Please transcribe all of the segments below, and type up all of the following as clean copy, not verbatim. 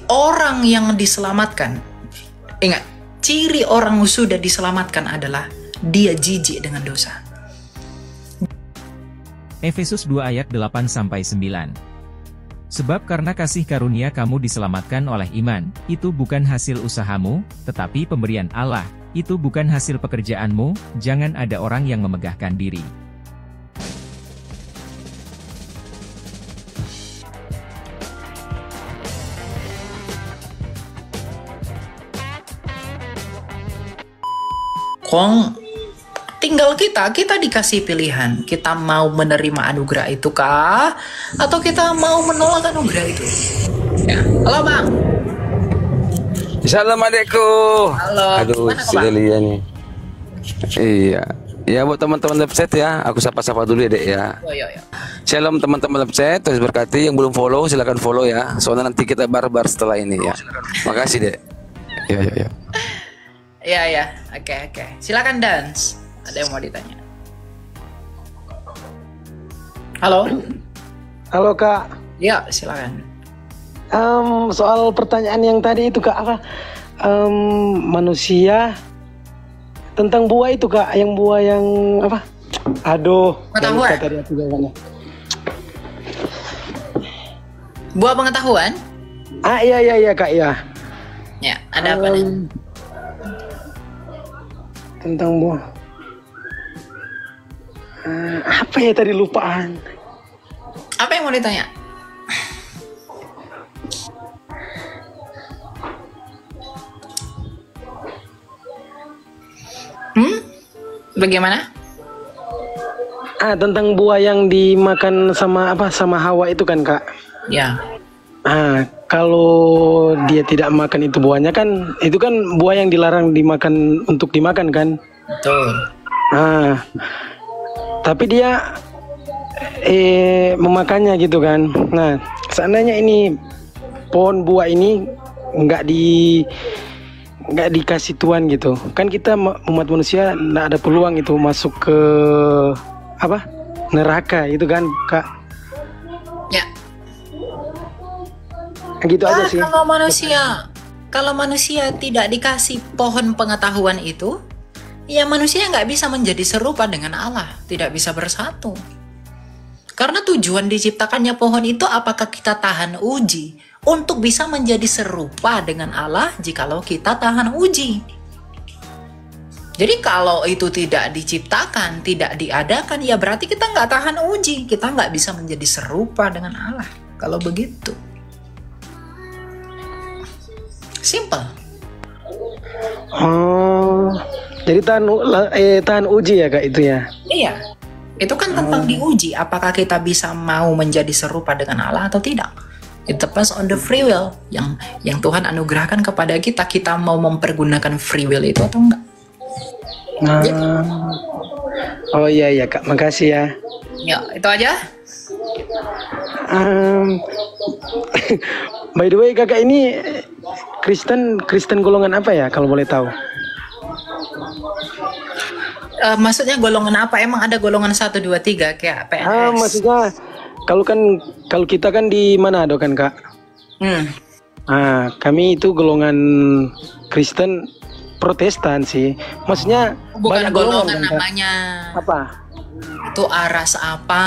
orang yang diselamatkan, ingat, ciri orang yang sudah diselamatkan adalah dia jijik dengan dosa. Efesus 2 ayat 8-9. Sebab karena kasih karunia kamu diselamatkan oleh iman, itu bukan hasil usahamu, tetapi pemberian Allah, itu bukan hasil pekerjaanmu, jangan ada orang yang memegahkan diri. Tinggal kita dikasih pilihan, kita mau menerima anugerah itu kah, atau kita mau menolak anugerah itu. Ya. Halo Bang. Assalamualaikum. Halo. Aduh, Celia nih. Iya. Ya buat teman-teman website ya, aku sapa-sapa dulu ya Dek ya. Yo. Shalom teman-teman website, terus berkati. Yang belum follow silakan follow ya. Soalnya nanti kita barbar setelah ini ya. Makasih Dek. Yo. Ya. Oke. Silakan Dance. Ada yang mau ditanya? Halo. Halo Kak. Ya, silakan. Soal pertanyaan yang tadi itu Kak, apa manusia tentang buah itu Kak, yang buah yang apa? Aduh. Pengetahuan. Tadi aku jawabannya. Buah pengetahuan? Iya Kak ya. Ya, ada apa nih? Tentang buah. Apa ya tadi lupaan? Apa yang mau ditanya? Bagaimana? Tentang buah yang dimakan sama Hawa itu kan Kak? Ya. Kalau dia tidak makan itu buahnya kan, itu kan buah yang dilarang dimakan untuk dimakan kan? Betul. Tapi dia memakannya gitu kan. Nah, seandainya ini pohon buah ini nggak dikasih Tuhan gitu, kan kita umat manusia nggak ada peluang itu masuk ke neraka itu kan Kak? Ya. Gitu aja sih. Kalau manusia tidak dikasih pohon pengetahuan itu, ya manusia nggak bisa menjadi serupa dengan Allah, tidak bisa bersatu. Karena tujuan diciptakannya pohon itu apakah kita tahan uji untuk bisa menjadi serupa dengan Allah jikalau kita tahan uji. Jadi kalau itu tidak diciptakan, tidak diadakan, ya berarti kita nggak tahan uji, kita nggak bisa menjadi serupa dengan Allah. Kalau begitu. Simple. Jadi tahan uji ya Kak itu ya? Iya. Itu kan tentang diuji, apakah kita bisa mau menjadi serupa dengan Allah atau tidak. It depends on the free will yang Tuhan anugerahkan kepada kita. Kita mau mempergunakan free will itu atau enggak. Gitu. Oh iya Kak, makasih ya. Ya, itu aja. By the way Kakak ini Kristen golongan apa ya kalau boleh tahu? Maksudnya golongan apa? Emang ada golongan 1, 2, 3 kayak PNS? Maksudnya kalau kita kan di Manado kan Kak? Kami itu golongan Kristen Protestan sih. Maksudnya bukan banyak golongan kan, namanya. Apa? Itu aras apa?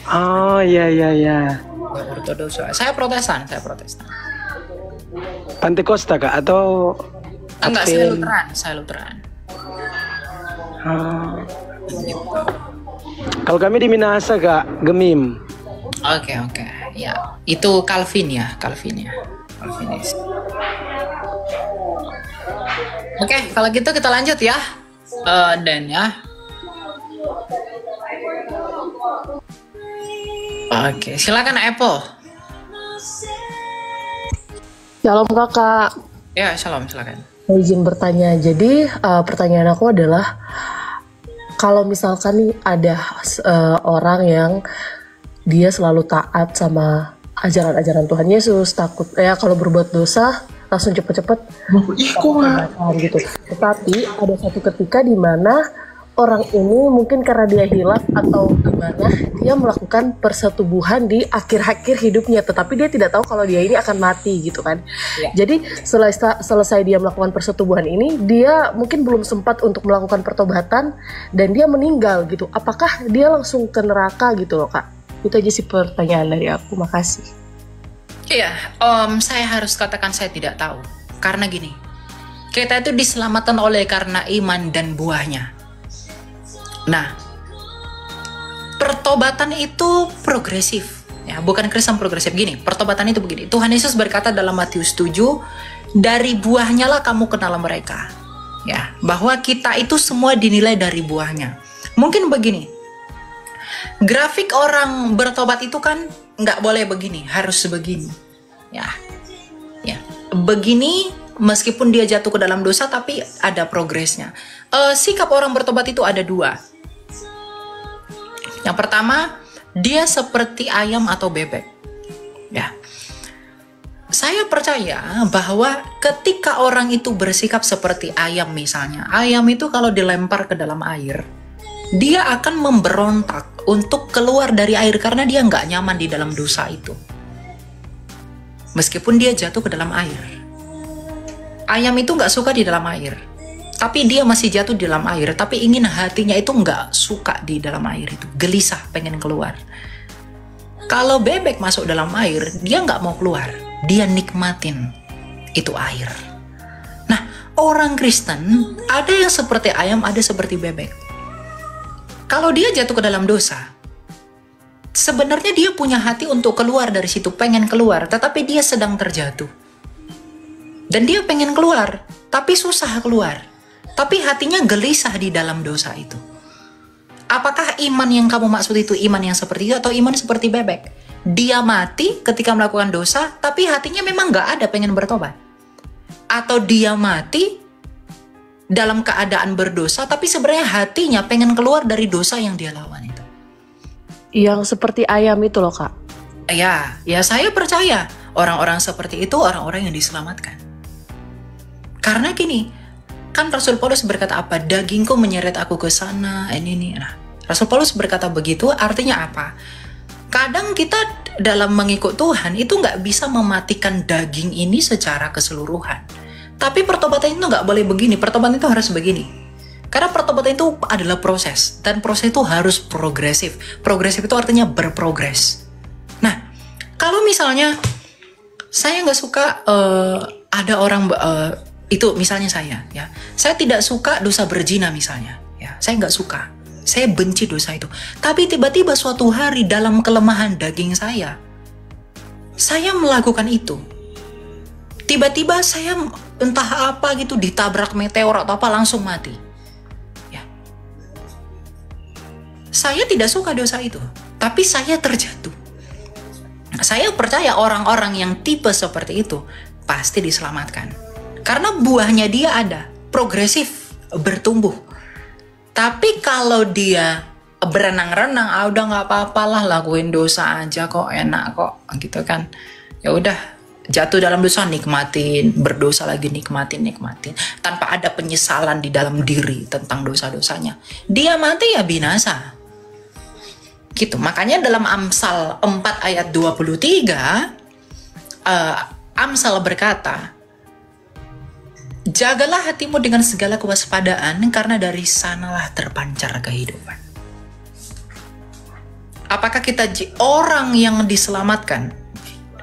Oh iya. Ortodoks. Saya Protestan. Pantekosta Kak atau? Enggak, saya Lutheran. Kalau kami di Minahasa Kak, Gemim. Oke. Ya, itu Calvinis. Oke, kalau gitu kita lanjut ya. Dan ya. Oke, silakan Apple. Shalom Kakak. Ya, shalom, silakan. Izin bertanya. Jadi pertanyaan aku adalah, kalau misalkan nih ada orang yang dia selalu taat sama ajaran-ajaran Tuhan Yesus, takut kalau berbuat dosa langsung cepet-cepet gitu. Tetapi ada satu ketika di mana orang ini mungkin karena dia hilaf atau gimana, dia melakukan persetubuhan di akhir-akhir hidupnya, tetapi dia tidak tahu kalau dia ini akan mati gitu kan. Jadi selesai dia melakukan persetubuhan ini, dia mungkin belum sempat untuk melakukan pertobatan dan dia meninggal gitu. Apakah dia langsung ke neraka gitu loh Kak? Itu aja sih pertanyaan dari aku. Makasih. Iya, saya harus katakan saya tidak tahu. Karena gini, kita itu diselamatkan oleh karena iman dan buahnya. Nah, pertobatan itu progresif, ya, bukan Kristen progresif. Gini, pertobatan itu begini. Tuhan Yesus berkata dalam Matius 7, dari buahnya lah kamu kenal mereka. Ya, bahwa kita itu semua dinilai dari buahnya. Mungkin begini, grafik orang bertobat itu kan nggak boleh begini, harus begini. Ya, begini. Meskipun dia jatuh ke dalam dosa, tapi ada progresnya. Sikap orang bertobat itu ada dua. Yang pertama, dia seperti ayam atau bebek. Ya, saya percaya bahwa ketika orang itu bersikap seperti ayam misalnya, ayam itu kalau dilempar ke dalam air, dia akan memberontak untuk keluar dari air karena dia nggak nyaman di dalam dosa itu. Meskipun dia jatuh ke dalam air. Ayam itu nggak suka di dalam air, tapi dia masih jatuh di dalam air, tapi ingin hatinya itu nggak suka di dalam air itu, gelisah pengen keluar. Kalau bebek masuk dalam air, dia nggak mau keluar, dia nikmatin itu air. Nah, orang Kristen ada yang seperti ayam, ada seperti bebek. Kalau dia jatuh ke dalam dosa, sebenarnya dia punya hati untuk keluar dari situ, pengen keluar, tetapi dia sedang terjatuh. Dan dia pengen keluar, tapi susah keluar. Tapi hatinya gelisah di dalam dosa itu. Apakah iman yang kamu maksud itu iman yang seperti itu atau iman seperti bebek? Dia mati ketika melakukan dosa, tapi hatinya memang nggak ada pengen bertobat. Atau dia mati dalam keadaan berdosa, tapi sebenarnya hatinya pengen keluar dari dosa yang dia lawan itu. Yang seperti ayam itu loh Kak. Ya saya percaya orang-orang seperti itu orang-orang yang diselamatkan. Karena gini, kan Rasul Paulus berkata apa? Dagingku menyeret aku ke sana, ini. Nah, Rasul Paulus berkata begitu, artinya apa? Kadang kita dalam mengikut Tuhan itu nggak bisa mematikan daging ini secara keseluruhan. Tapi pertobatan itu nggak boleh begini, pertobatan itu harus begini. Karena pertobatan itu adalah proses, dan proses itu harus progresif. Progresif itu artinya berprogres. Nah, kalau misalnya saya nggak suka ada orang itu misalnya saya tidak suka dosa berzina misalnya, ya saya nggak suka, saya benci dosa itu. Tapi tiba-tiba suatu hari dalam kelemahan daging saya melakukan itu. Tiba-tiba saya entah apa gitu ditabrak meteor atau apa langsung mati. Ya, saya tidak suka dosa itu, tapi saya terjatuh. Saya percaya orang-orang yang tipe seperti itu pasti diselamatkan. Karena buahnya dia ada, progresif, bertumbuh. Tapi kalau dia berenang-renang, udah nggak apa-apalah, lakuin dosa aja kok, enak kok, gitu kan. Ya udah, jatuh dalam dosa nikmatin, berdosa lagi nikmatin, tanpa ada penyesalan di dalam diri tentang dosa-dosanya. Dia mati ya binasa. Gitu. Makanya dalam Amsal 4 ayat 23, Amsal berkata, jagalah hatimu dengan segala kewaspadaan, karena dari sanalah terpancar kehidupan. Apakah kita orang yang diselamatkan?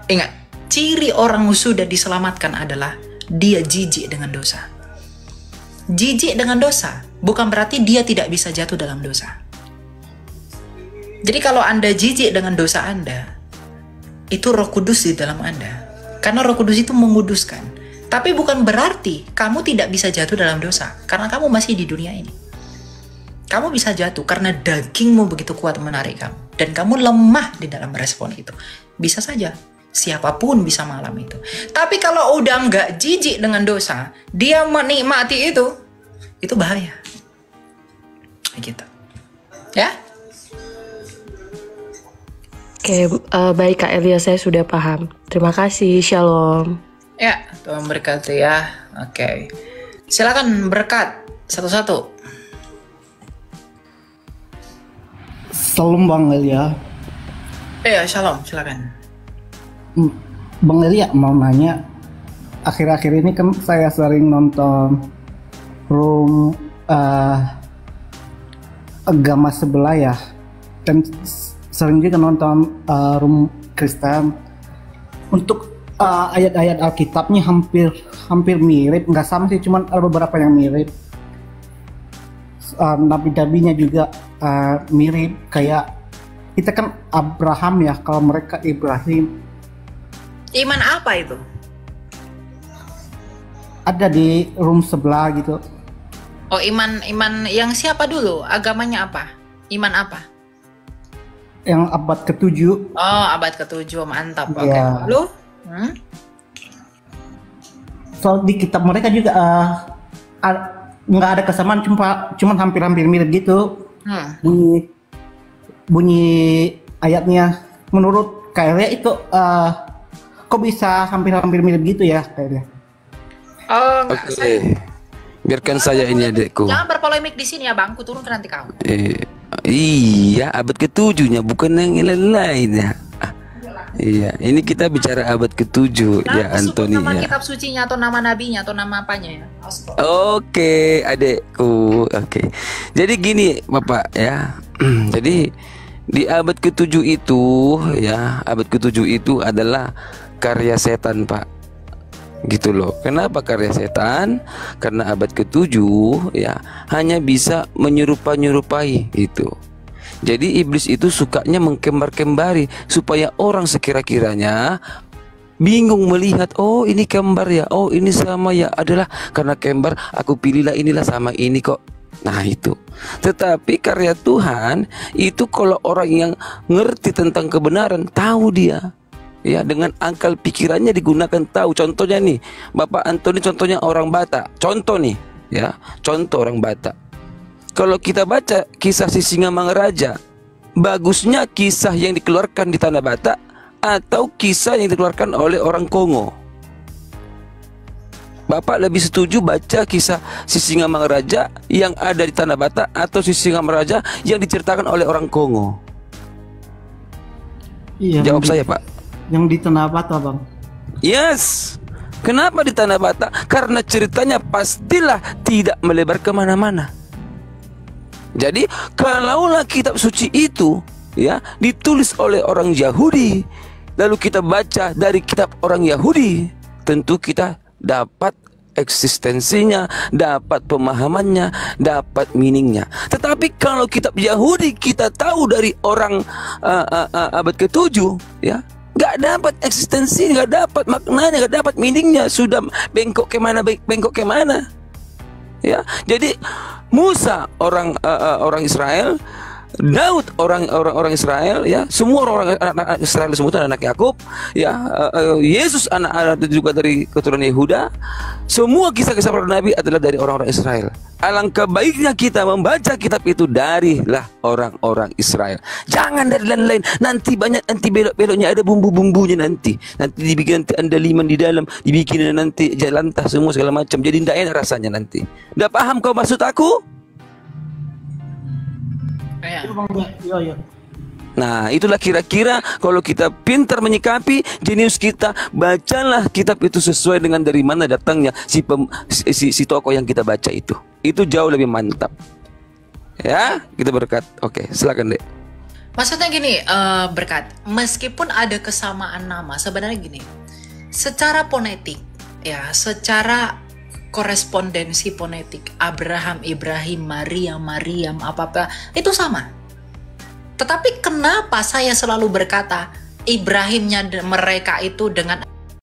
Ingat, ciri orang sudah diselamatkan adalah dia jijik dengan dosa. Jijik dengan dosa bukan berarti dia tidak bisa jatuh dalam dosa. Jadi kalau Anda jijik dengan dosa Anda, itu Roh Kudus di dalam Anda. Karena Roh Kudus itu menguduskan. Tapi bukan berarti kamu tidak bisa jatuh dalam dosa, karena kamu masih di dunia ini. Kamu bisa jatuh karena dagingmu begitu kuat menarik kamu, dan kamu lemah di dalam respon itu. Bisa saja, siapapun bisa mengalami itu. Tapi kalau udah nggak jijik dengan dosa, dia menikmati itu bahaya. Gitu. Ya? Oke, baik Kak Elia, saya sudah paham. Terima kasih, Shalom. Ya, Tuhan berkati ya. Oke. Silakan berkat satu-satu. Salam Bang Elia. Ya, shalom, silakan. Bang Elia mau nanya, akhir-akhir ini kan saya sering nonton room agama sebelah ya, dan sering juga nonton room Kristen. Untuk ayat-ayat Alkitabnya hampir mirip, nggak sama sih, cuman ada beberapa yang mirip. Nabi-nabinya juga mirip, kayak kita kan Abraham ya, kalau mereka Ibrahim. Iman apa itu? Ada di room sebelah gitu. Oh, iman yang siapa dulu? Agamanya apa? Iman apa? Yang abad ke-7. Oh, abad ke-7, mantap. Oke. Iya. Lu? Soal di kitab mereka juga nggak ada kesamaan, cuman hampir-hampir mirip gitu. Bunyi ayatnya. Menurut kayaknya itu kok bisa hampir-hampir mirip gitu ya kayaknya. Oh, enggak. Oke. Biarkan saya ini adekku. Jangan berpolemik di sini ya, Bang. Ku turun ke nanti kamu. Iya, abad ke-7-nya, bukan yang lain-lainnya. Iya, ini kita bicara abad ke-7 ya, Antoni nama ya. kitab sucinya atau nama nabinya atau nama apanya ya? Oke, adekku. Oke. Jadi gini, Bapak ya. Jadi di abad ke-7 itu ya, abad ke-7 itu adalah karya setan, Pak. Gitu loh. Kenapa karya setan? Karena abad ke-7 ya hanya bisa menyerupai itu. Jadi iblis itu sukanya mengkembar-kembari supaya orang sekira-kiranya bingung melihat, oh ini kembar ya, oh ini sama ya, adalah karena kembar aku pilihlah inilah sama ini kok. Nah itu. Tetapi karya Tuhan itu kalau orang yang ngerti tentang kebenaran, tahu dia. Ya, dengan akal pikirannya digunakan, tahu. Contohnya nih, Bapak Antoni contohnya orang Batak. Contoh nih, ya, contoh orang Batak. Kalau kita baca kisah si Singamangaraja, bagusnya kisah yang dikeluarkan di tanah Batak atau kisah yang dikeluarkan oleh orang Kongo? Bapak lebih setuju baca kisah si Singamangaraja yang ada di tanah Batak atau si Singamangaraja yang diceritakan oleh orang Kongo? Iya. Jawab saya, Pak. Yang di tanah Batak, Bang. Yes. Kenapa di tanah Batak? Karena ceritanya pastilah tidak melebar kemana-mana. Jadi kalaulah kitab suci itu ya ditulis oleh orang Yahudi, lalu kita baca dari kitab orang Yahudi, tentu kita dapat eksistensinya, dapat pemahamannya, dapat meaningnya. Tetapi kalau kitab Yahudi kita tahu dari orang abad ke-7 ya, nggak dapat eksistensi, nggak dapat maknanya, nggak dapat meaningnya, sudah bengkok kemana ya. Jadi Musa orang Israel, Daud orang Israel ya, semua orang anak Israel semua anak Yakub ya, Yesus anak juga dari keturunan Yehuda. Semua kisah-kisah para nabi adalah dari orang-orang Israel. Alangkah baiknya kita membaca kitab itu darilah orang-orang Israel, jangan dari lain-lain. Nanti banyak, nanti belok-beloknya ada bumbu-bumbunya, nanti dibikin nanti andaliman di dalam, dibikin nanti jalantah semua segala macam, jadi tidak enak rasanya nanti. Udah paham kau maksud aku? Iya. Nah, itulah kira-kira kalau kita pintar menyikapi jenius kita, bacalah kitab itu sesuai dengan dari mana datangnya si tokoh yang kita baca itu. Itu jauh lebih mantap. Ya, kita berkat. Oke, silakan, Dek. Maksudnya gini, Berkat, meskipun ada kesamaan nama, sebenarnya gini, secara fonetik, ya, secara korespondensi fonetik, Abraham, Ibrahim, Maria, Mariam, apa-apa, itu sama. Tetapi kenapa saya selalu berkata Ibrahimnya mereka itu dengan